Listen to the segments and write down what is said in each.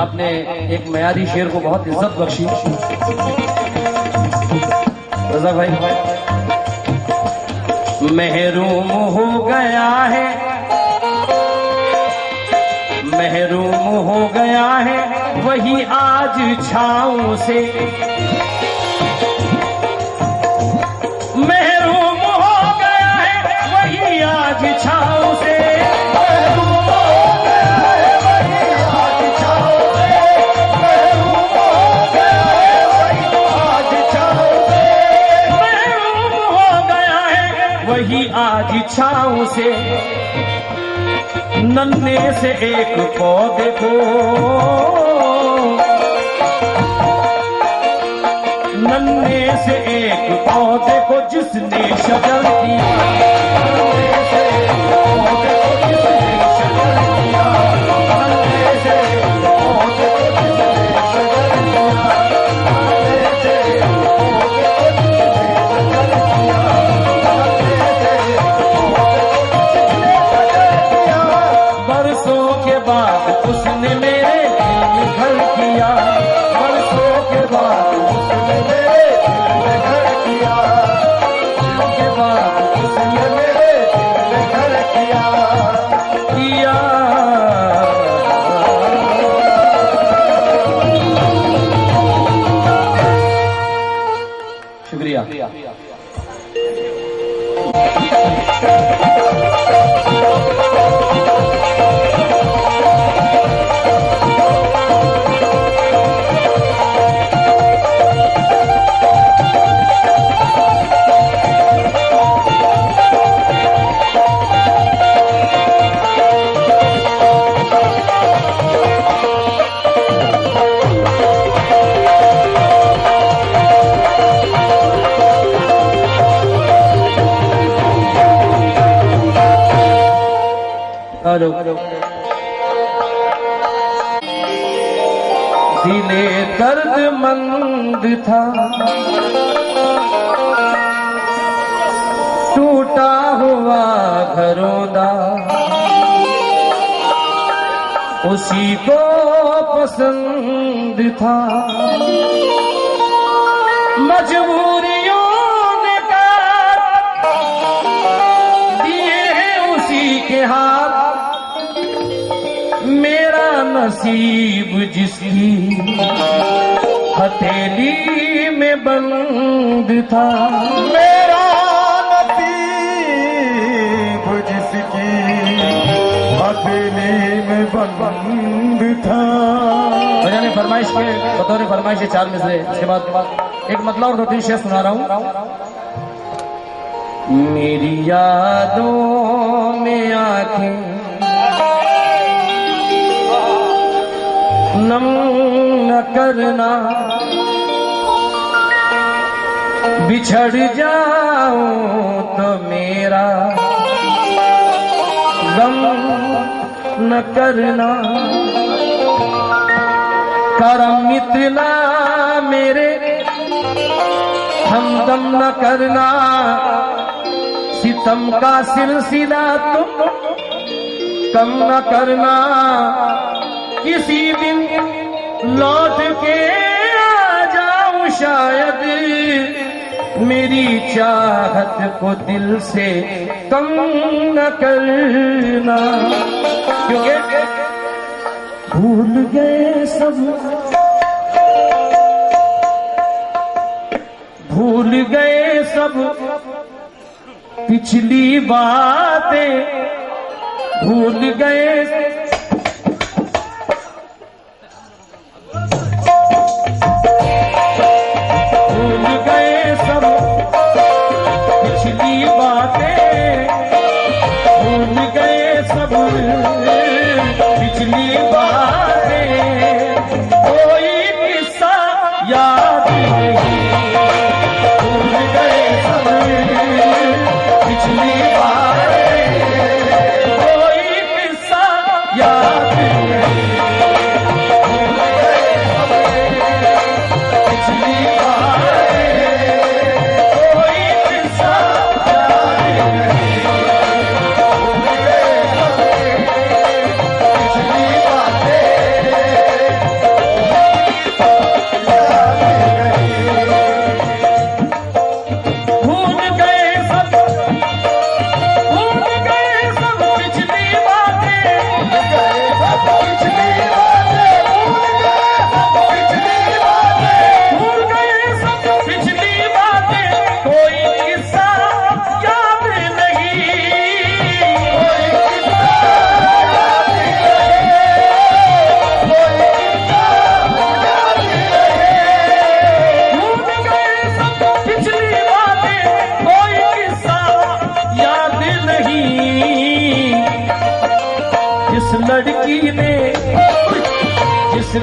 आपने एक मयारी शेर को बहुत इज्जत बख्शी। रजा भाई, महरूम हो गया है, महरूम हो गया है वही आज छाँव से, महरूम हो गया है वही आज छाँव से, वही आज छाँव से, नन्हे से एक पौधे को, नन्हे से एक पौधे को जिसने शजर दिया, नन्हे से एक पौधे को जिसने शजर दिया, नन्हे से एक पौधे को जिसने शजर दिया, नन्हे से एक पौधे को जिसने शजर दिया, बरसों के बाद उसने मेरे दिल में घर किया, बरसों के बाद उसने मेरे दिल में घर किया, बरसों के बाद उसने मेरे दिल में घर किया, किया। शुक्रिया। दिले दर्दमंद था, टूटा हुआ घरों दा, उसी को पसंद था, मजबूरियों ने काट दिए हैं उसी के हाथ, मेरा नसीब जिसकी हथेली में बंद था, मेरा नसीब जिसकी हथेली में बंद था। मैंने फरमाइश के बतौर फरमाइश 4 में से, इसके बाद एक मतलब और 2-3 शेर सुना रहा हूँ। मेरी यादों में आंखें नम न करना, बिछड़ जाऊं तो मेरा गम न करना, करम इतना मेरे हमदम न करना, सितम का सिलसिला तुम कम न करना, किसी दिन लौट के आ जाऊं शायद, मेरी चाहत को दिल से कम न करना, क्योंकि भूल गए सब, भूल गए सब पिछली बातें, भूल गए पिछली बातें, कोई किस्सा याद नहीं, भूल गए सब पिछली बातें, कोई किस्सा याद नहीं, भूल गए सब पिछली बातें, कोई किस्सा याद नहीं, भूल गए सब पिछली बातें।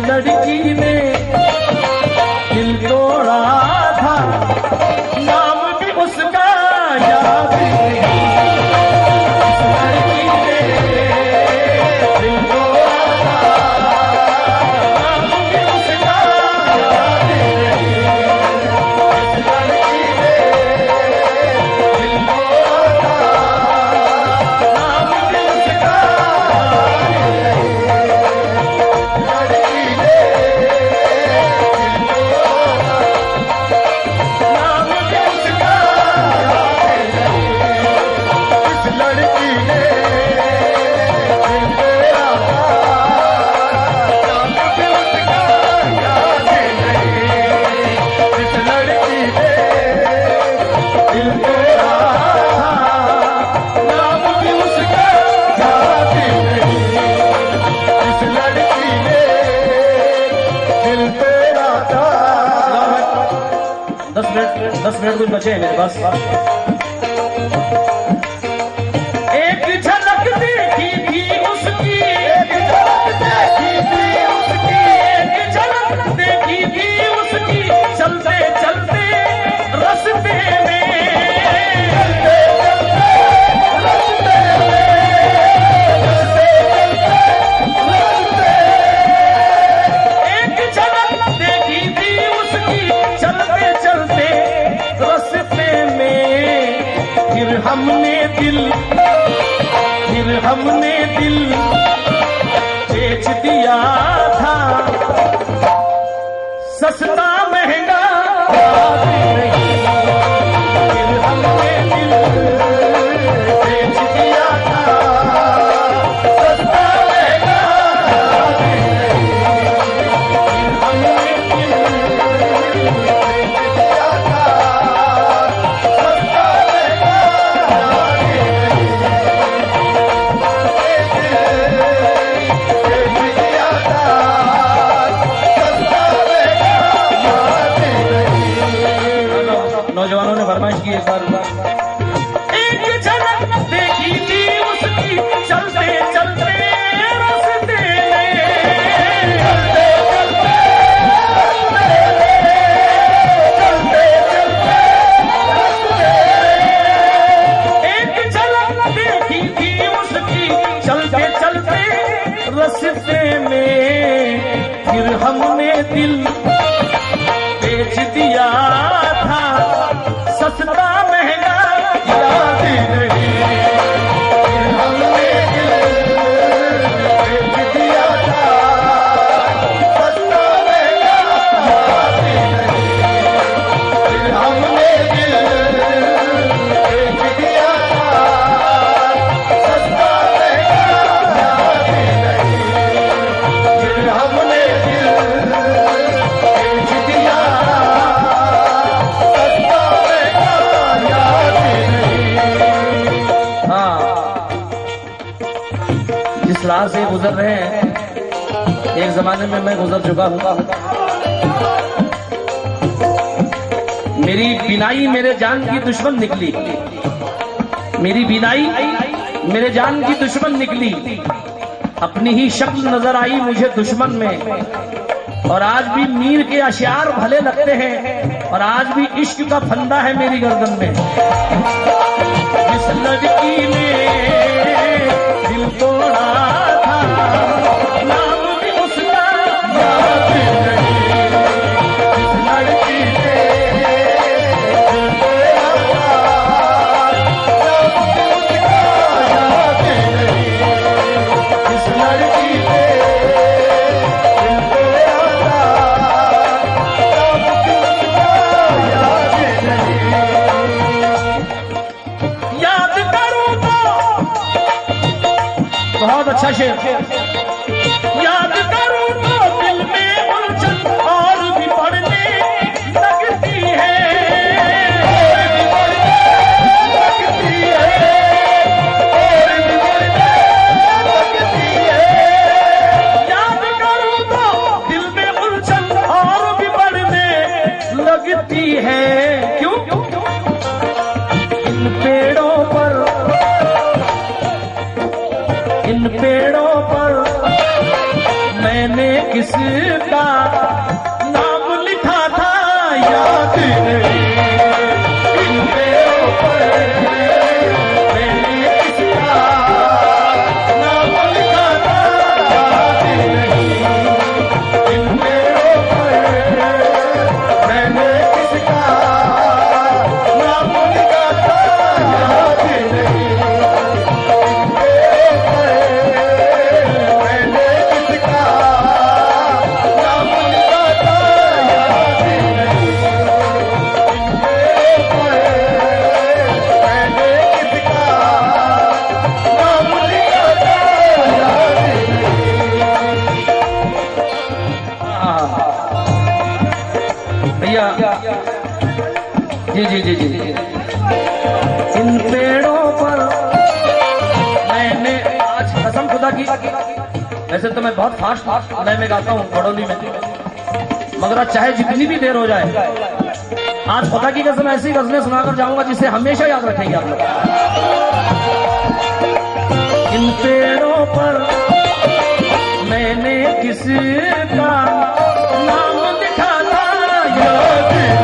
लड़की ने दिल तोड़ा था, नाम भी उसका याद नहीं। जिस लड़की ने दिल तोड़ा था, नाम भी उसका याद नहीं। जिस लड़की ने दिल तोड़ा था, नाम भी उसका दस मिनट कुछ बचे हैं मेरे पास। एक झलक देखी थी उसकी, एक झलक देखी थी उसकी, एक झलक देखी थी उसकी, चलते चलते रास्ते में, चलते चलते रास्ते में, चलते चलते रास्ते। एक झलक देखी थी उसकी, चलते चलते रास्ते में, फिर हमने दिल बेच दिया था, सस्ता महंगा याद नहीं। फिर हमने दिल बेच दिया था, सस्ता महंगा याद नहीं। फिर हमने दिल बेच दिया था, सस्ता महंगा याद नहीं। नौजवानों ने फरमाइश की एक बार। एक झलक देखी थी उसकी, चलते चलते रास्ते में, चलते चलते रास्ते में, चलते चलते रास्ते में। एक झलक देखी थी उसकी, चलते चलते रास्ते में, फिर हमने दिल बेच दिया था, सस्ता महंगा याद नहीं। फिर हमने दिल बेच दिया था, सस्ता महंगा याद नहीं। फिर हमने दिल बेच दिया था, सस्ता महंगा याद नहीं। फिर हमने दिल बेच दिया था, सस्ता महंगा याद नहीं। हाँ, जिस राह से गुजर रहे हैं, एक जमाने में मैं गुजर चुका हूँ। मेरी बिनाई मेरे जान की दुश्मन निकली, मेरी बिनाई मेरे जान की दुश्मन निकली, अपनी ही शक्ल नजर आई मुझे दुश्मन में। और आज भी मीर के अशियार भले लगते हैं, और आज भी इश्क का फंदा है मेरी गर्दन में। जिस लड़की ने दिल तोड़ा था, नाम भी उसका याद नहीं। जिस लड़की ने दिल तोड़ा था, नाम भी उसका याद नहीं। जिस लड़की ने दिल तोड़ा था, नाम भी उसका याद नहीं। याद करूं तो बहुत अच्छा शेर। याद करूं तो दिल में उलझन और भी बढ़ने लगती है, और भी बढ़ने लगती है, और भी बढ़ने लगती है। याद करूं तो दिल में उलझन और भी बढ़ने लगती है। क्यों? इन पेड़ों पर किसका नाम लिखा था याद नहीं। इन पेड़ों पर मैंने किसका नाम लिखा था याद नहीं। इन पेड़ों पर मैंने किसका नाम लिखा था याद नहीं। जी जी जी जी इन पेड़ों पर मैंने आज कसम खुदा की, वैसे तो मैं बहुत फास्ट लय में गाता हूँ बड़ौली में, मगर आज चाहे जितनी भी देर हो जाए, आज खुदा की कसम ऐसी गजलें सुनाकर जाऊंगा जिसे हमेशा याद रखेंगे आप लोग। इन पेड़ों पर मैंने किसका नाम लिखा था याद नहीं।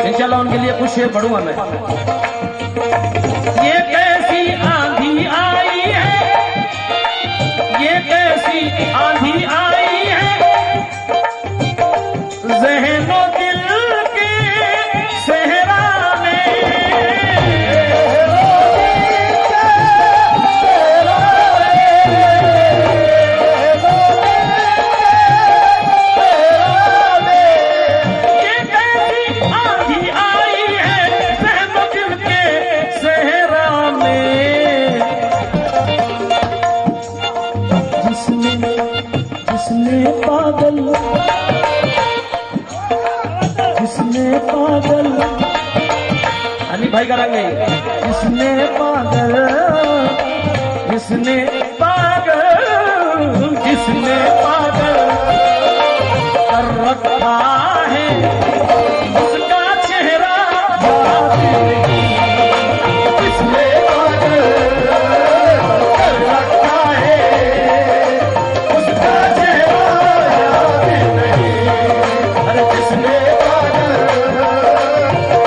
इंशाल्लाह उनके लिए कुछ शेर पढ़ूंगा मैं। ये कैसी आंधी आई है, ये कैसी आंधी आई है, ज़हनो दिल के सहरा में। जिसने पागल अली भाई करेंगे, जिसने पागल कर रखा है उसका चेहरा याद नहीं। जिसने पागल कर रखा है उसका चेहरा याद नहीं। अरे जिसने पागल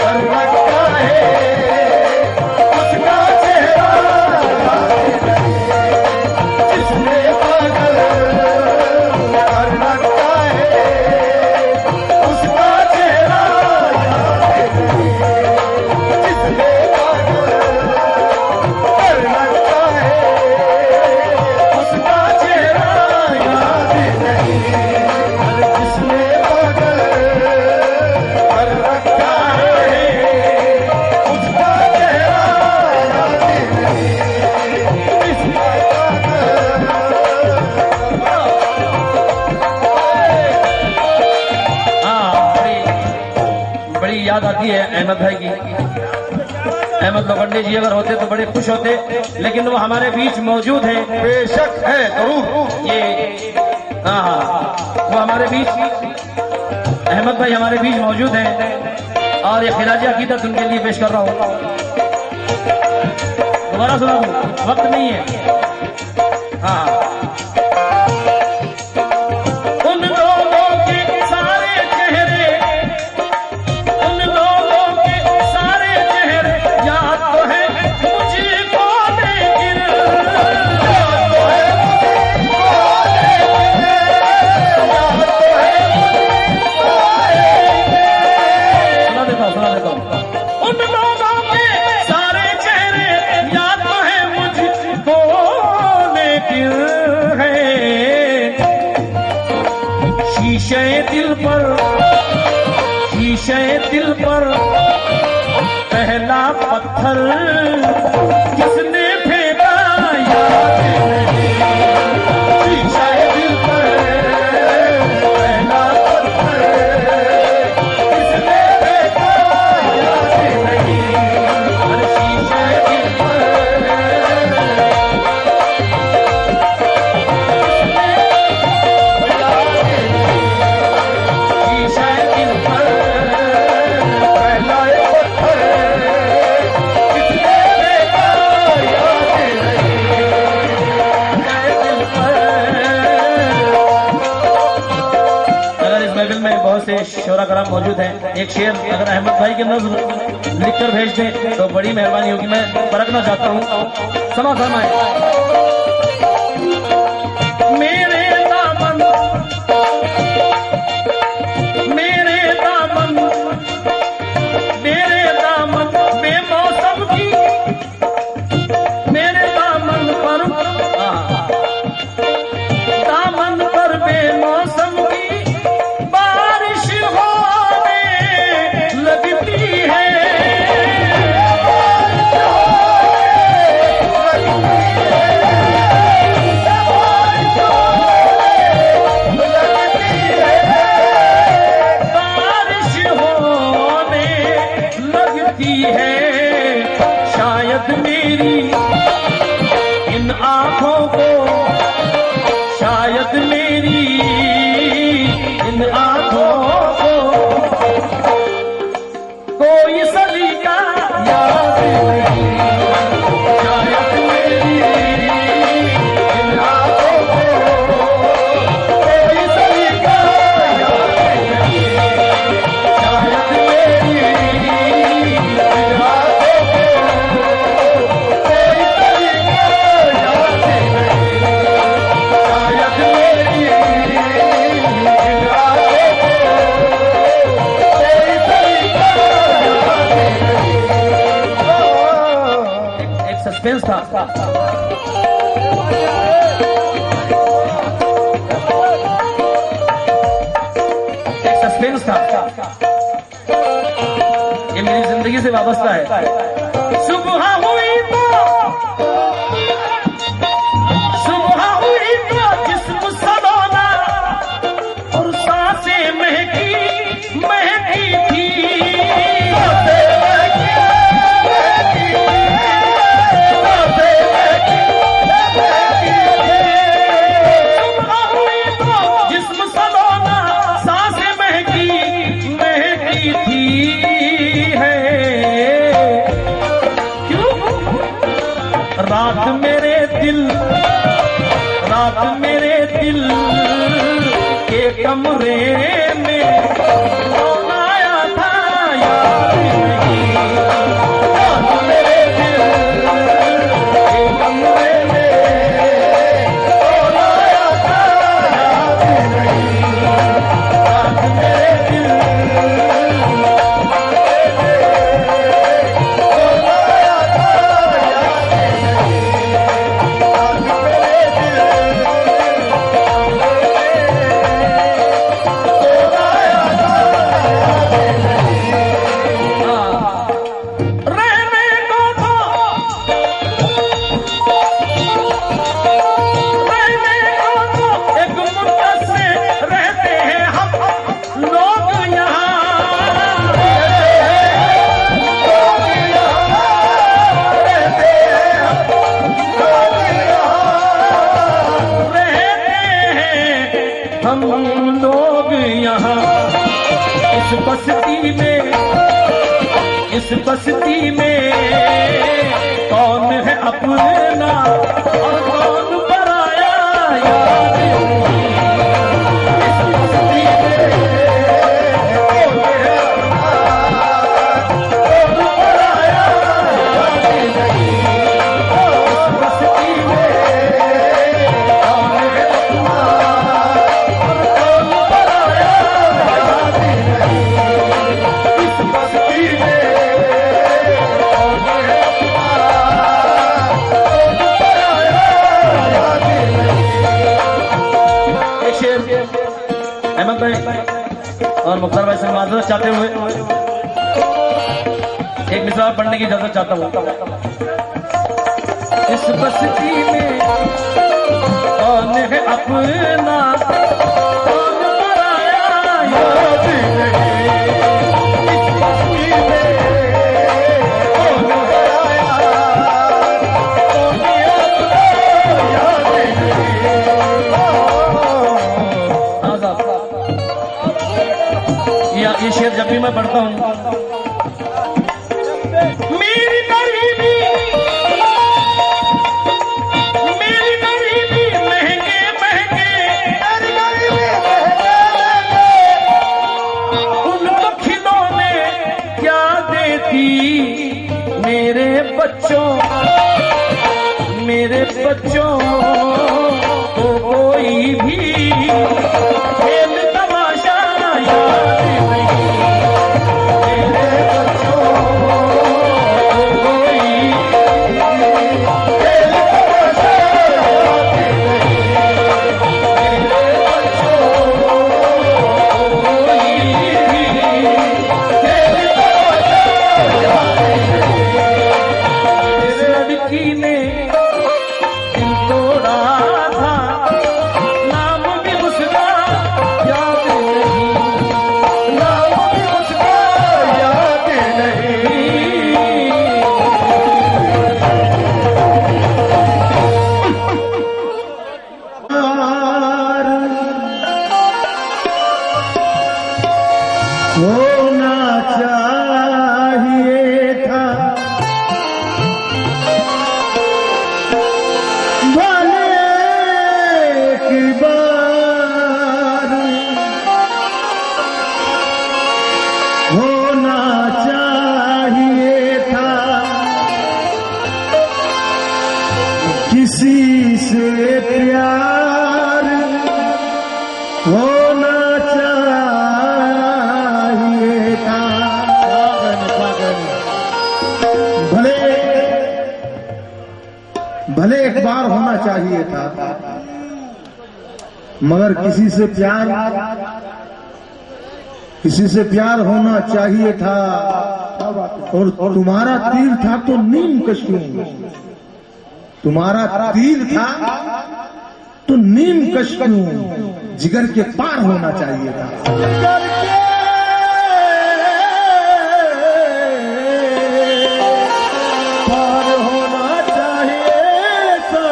कर रखा है उसका चेहरा याद नहीं। जिसने पागल कर रखा है उसका चेहरा याद नहीं। जिसने पागल कर रखा है उसका चेहरा याद नहीं। अरे जिसने पागल कर रखा है उसका चेहरा याद नहीं। जिसने बड़ी याद आती है अहमद भाई की। अहमद लोखंडे जी अगर होते तो बड़े खुश होते, लेकिन वो हमारे बीच मौजूद है। बेशक है जरूर। ये हाँ वो हमारे बीच, अहमद भाई हमारे बीच मौजूद हैं और ये खिराज अकीदत उनके लिए पेश कर रहा हूँ। दोबारा सुना दूँ, वक्त नहीं है। हाँ उन लोगों के सारे चेहरे, उन लोगों के सारे चेहरे याद तो है मुझको, लेकिन याद तो है सुना देता हूँ। उन लोगों के सारे चेहरे याद तो है मुझको, लेकिन है शीशे दिल पर पहला पत्थर किसने फेंका याद के शोरा कराम मौजूद हैं। एक शेर अगर अहमद भाई के नज़्म लिखकर भेज दें तो बड़ी मेहरबानी होगी। मैं परखना चाहता हूँ। समा फरमाए। मेरे दामन बेमौसम की, मेरे दामन पर बेमौसम की बारिश होने लगती है। बारिश होने लगती है। शायद मेरी इन आँखों को, शायद मेरी इन आँखों को कोई सलीका याद नहीं। शायद मेरी इन आँखों को कोई सलीका याद नहीं। शायद मेरी इन आँखों को कोई सलीका याद नहीं। शायद मेरी इन आँखों को कोई सलीका याद नहीं। एक सस्पेंस था। एक सस्पेंस था। ये मेरी जिंदगी से वाबस्ता है। सुबह हुई तो जिस्म सलोना और सांसें महकी महकी थी। सुबह हुई तो जिस्म सलोना सांसें महकी महकी थी है। क्यों? रात मेरे दिल के कमरे में कौन आया था याद नहीं। रात मेरे दिल के कमरे में कौन आया था याद नहीं। रात मेरे दिल कौन आया था याद नहीं। हम लोग यहाँ इस बस्ती में कौन है अपना और कौन पराया याद नहीं। इस बस्ती में कौन है अपना कौन पराया याद नहीं। इस बस्ती में कौन है अपना और कौन पराया याद नहीं। इस बस्ती में अहमद भाई और मुख्तार भाई से माजरत चाहते हुए एक मिसरा पढ़ने की इजाजत चाहता हूँ। इस बस्ती में कौन है अपना कौन पराया याद नहीं। इस बस्ती में कौन पराया कौन अपना याद नहीं। ये शेर जब भी मैं पढ़ता हूँ मेरी गरीबी महंगे महंगे बच्चों मेरे बच्चों को कोई भी खेल तमाशा याद नहीं। मेरे बच्चों को कोई खेल तमाशा याद नहीं। मेरे बच्चों को कोई भी खेल तमाशा याद नहीं। इस लड़की ने दिल तोड़ा था, नाम भी उसका याद नहीं। नाम भी उसका याद नहीं। होना चाहिए था भले की बार, होना चाहिए था किसी से प्यार, होना चाहिए था। भले भले एक बार होना चाहिए था, मगर किसी से प्यार होना चाहिए था। और तुम्हारा तीर था तो नीम कश क्यों? तुम्हारा तीर था तो नीम कश क्यों? जिगर के पार होना चाहिए था। पार होना चाहिए था।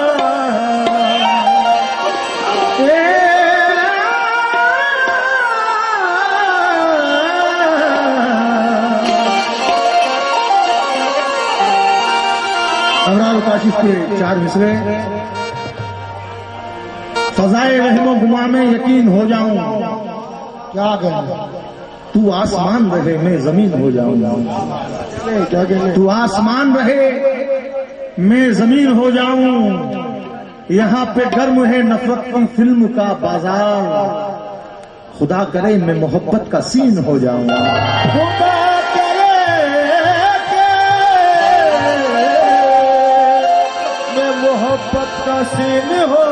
अमराल काशिफ के 4 मिसरे। फजाए रहमो गुमा में यकीन हो जाऊं, क्या कहना? तू आसमान रहे मैं जमीन हो जाऊं। क्या कहना? तू आसमान रहे मैं जमीन हो जाऊं। यहाँ पे गर्म है नफरत की फिल्म का बाजार, खुदा करे मैं मोहब्बत का सीन हो जाऊं। खुदा करे मैं मोहब्बत का सीन हो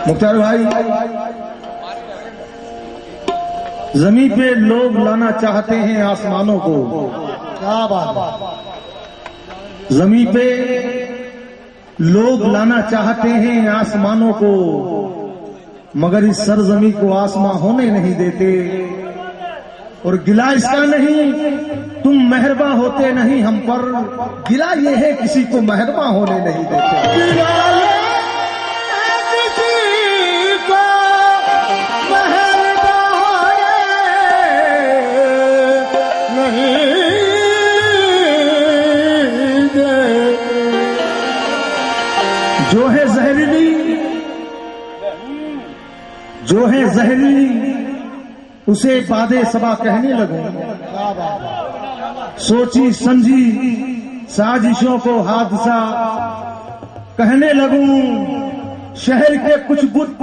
मुख्तार भाई, जमीन पे लोग लाना चाहते हैं आसमानों को। क्या बात है? जमीन पे लोग लाना चाहते हैं आसमानों को, मगर इस सरजमी को आसमां होने नहीं देते। और गिला इसका नहीं तुम मेहरबा होते नहीं हम पर, गिला ये है किसी को मेहरबा होने नहीं देते। गिला ये किसी को मेहरबा होने नहीं देते। जो है जहरीली उसे बादे सबा कहने लगूं। सोची समझी साजिशों को हादसा कहने लगूं। शहर के कुछ बुत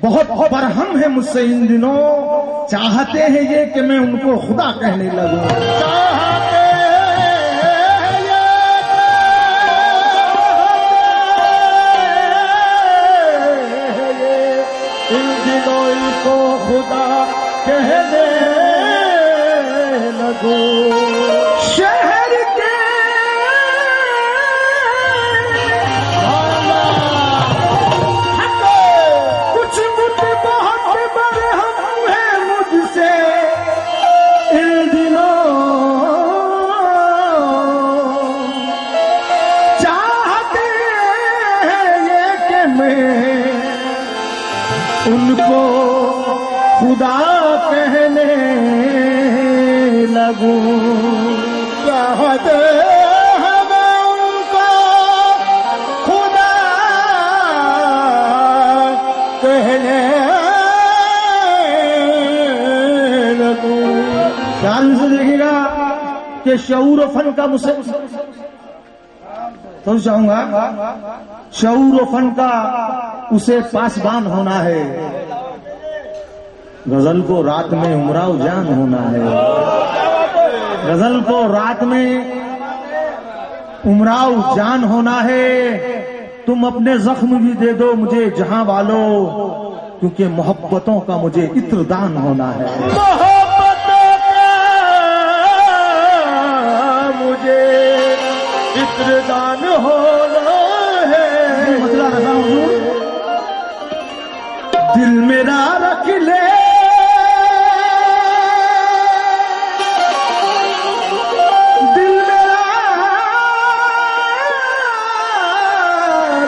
बहुत बरहम है मुझसे इन दिनों, चाहते हैं ये कि मैं उनको खुदा कहने लगूं। चाहते इन दिनों इनको खुदा कहने लगो। शहर के कुछ बुत बहुत बड़े हम हैं मुझसे इन दिनों, चाहते हैं ये कि मैं उनको खुदा कहने लगूं। चाहते हैं मैं उनको कि शऊर और फन का मुझसे तो चाहूंगा, शऊर और फन का उसे पासबान होना है, गजल को रात में उमराव जान होना है, गजल को रात में उमराव जान होना है। तुम अपने जख्म भी दे दो मुझे जहां वालो, क्योंकि मोहब्बतों का मुझे इत्रदान होना है। मोहब्बतों का मुझे इत्रदान होना है। मतलब रखा हुजूर, दिल मेरा रख ले, दिल मेरा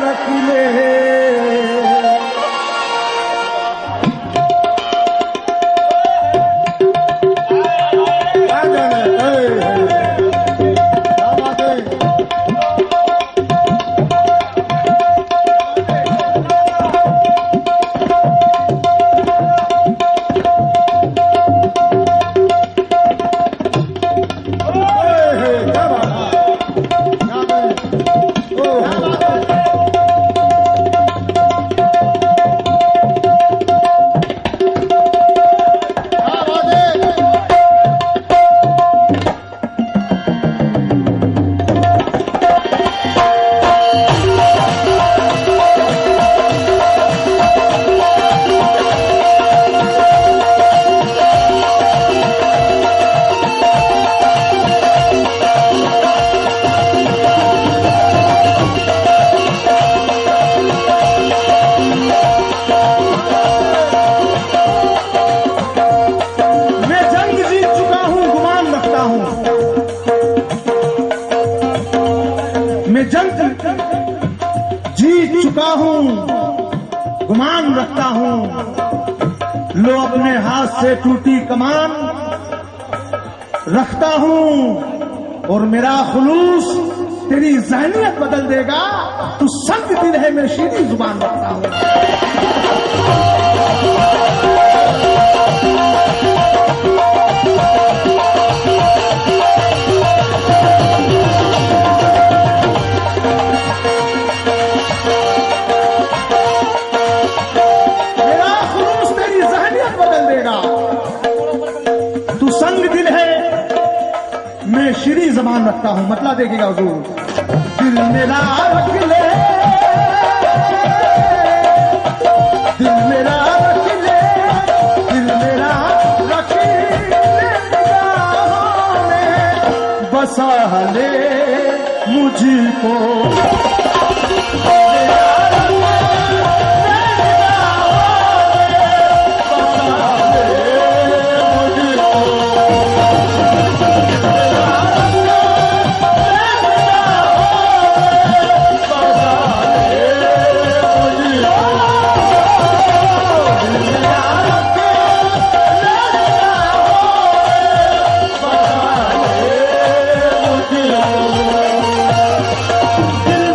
रख ले, जीत चुका हूं, गुमान रखता हूं। लो अपने हाथ से टूटी कमान रखता हूं, और मेरा खुलूस तेरी ज़हनियत बदल देगा। तू संग दिल है मैं शीरी जुबान रखता हूं। तू संग दिल है मैं शीरी जबान रखता हूं। मतलब देखिएगा हुजूर, दिल मेरा रख ले, दिल मेरा रख ले, दिल मेरा रख ले, निगाहों में बसा ले मुझको। दिल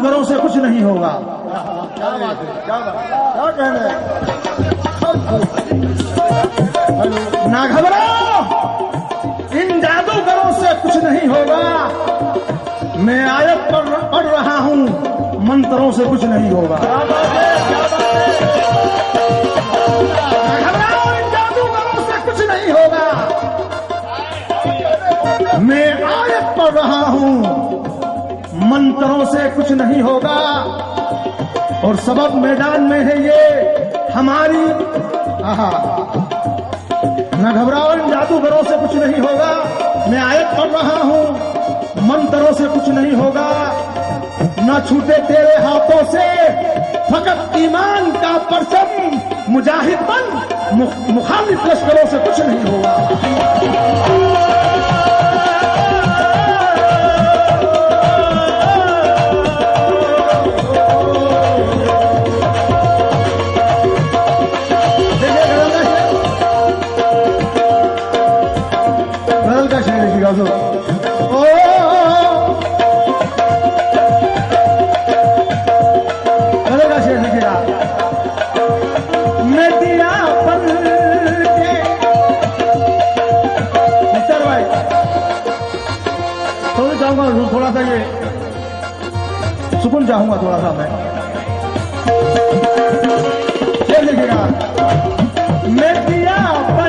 जादूगरों से कुछ नहीं होगा। क्या बात है, क्या बात, क्या कहना है? ना घबराओ, इन जादूगरों से कुछ नहीं होगा। मैं आयत पढ़ रहा हूं, मंत्रों से कुछ नहीं होगा। क्या बात है, क्या बात है? ना घबराओ, इन जादूगरों से कुछ नहीं होगा। मैं आयत पढ़ रहा हूं, मंत्रों से कुछ नहीं होगा। और सबब मैदान में है ये हमारी। आहा, न घबराओ, इन जादूगरों से कुछ नहीं होगा। मैं आयत पढ़ रहा हूं, मंत्रों से कुछ नहीं होगा। न छूटे तेरे हाथों से फकत ईमान का परचम। मुजाहिद बन, मुखालिफ लश्करों से कुछ नहीं होगा। बदल का शेर लिखेगा। मैं दिया पर के मिस्टर भाई थोड़ी चाहूंगा, थोड़ा सा ये सुकून चाहूंगा थोड़ा सा। मैं शेर लिखेगा। मैं दिया पर